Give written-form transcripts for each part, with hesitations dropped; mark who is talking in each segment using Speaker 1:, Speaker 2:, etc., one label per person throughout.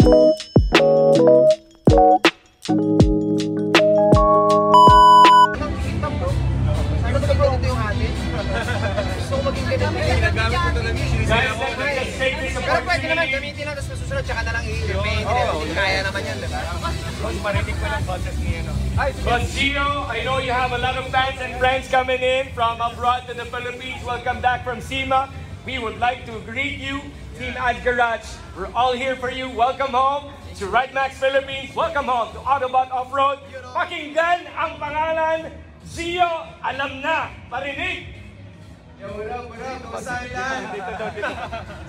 Speaker 1: Pero pwede naman gamitin lang tapos masusunod tsaka na lang i-repaint. Kaya naman yan, diba?
Speaker 2: Marinig ko lang boses niya, no?
Speaker 3: But Gio, I know you have a lot of fans and friends coming in from abroad to the Philippines. Welcome back from SEMA. We would like to greet you, Team Ad Garage. We're all here for you. Welcome home to Ridemax Philippines. Welcome home to Autobot Off-Road. Pakinggan ang pangalan, Gio, alam na, parinig.
Speaker 1: Yo, what up? Kamusta yan?
Speaker 2: Dito.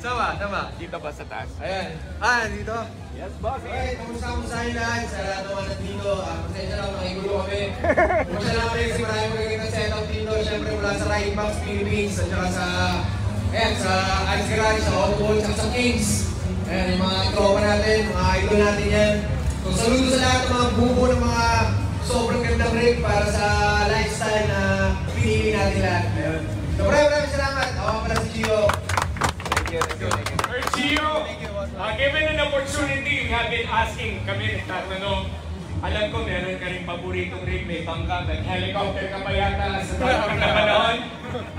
Speaker 1: Tama.
Speaker 2: Dito ba sa taas?
Speaker 1: Ayan. Dito?
Speaker 2: Yes, boss.
Speaker 1: Okay, kamusta yan? Sa lahat ng mga nandito. Pasensya lang, nakigulo kami. Pasensya lang kami kasi maraming magagandang setup dito. Siyempre mula sa Ridemax Philippines at saka sa Ads Garage, sa Autobot, at sa Kings. Ayan, yung mga tropa natin, mga idol natin yan. So, saludo sa lahat ng mga bubo ng mga sobrang gandang rig para sa lifestyle na pinili natin lahat. Ayun. So, maraming salamat. Ako pala si Gio.
Speaker 2: Thank you.
Speaker 3: Gio, given an opportunity, we have been asking kami nagtatanong, alam ko meron ka rin paboritong rig, may bangka, nag-helicopter ka pa yata sa darating na panahon.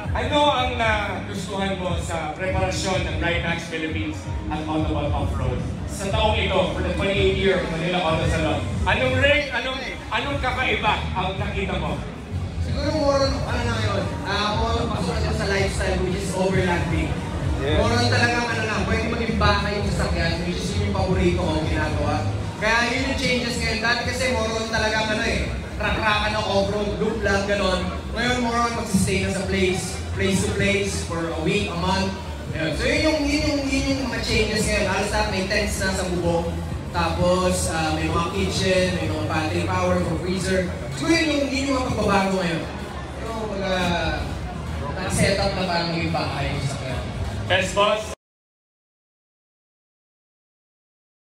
Speaker 3: Ano ang nagustuhan mo sa preparasyon ng Ridemax Philippines at Autobot Off-Road? Sa taong ito, for the 28th year of Manila Auto Salon, anong rig, anong kakaiba ang nakita mo?
Speaker 1: Siguro moron, na ngayon, moron pasok na sa lifestyle which is overlanding. Moron talagang pwede maging baka yung sasakyan, which is yung paborito ko ginagawa. Kaya yun yung changes ngayon. Dati kasi moron talagang track-trackan o off-road, loop lang, ganon. Ngayon moron magsistay na sa place to place for a week, a month. So yun yung mga changes ngayon. Halos lahat may tents na sa bubong. Tapos may mga kitchen, may mga battery power for freezer. So yun yung mga pagbabago ngayon. Pero naka-setup na parang yung bahay sa kanya.
Speaker 3: Yes, boss.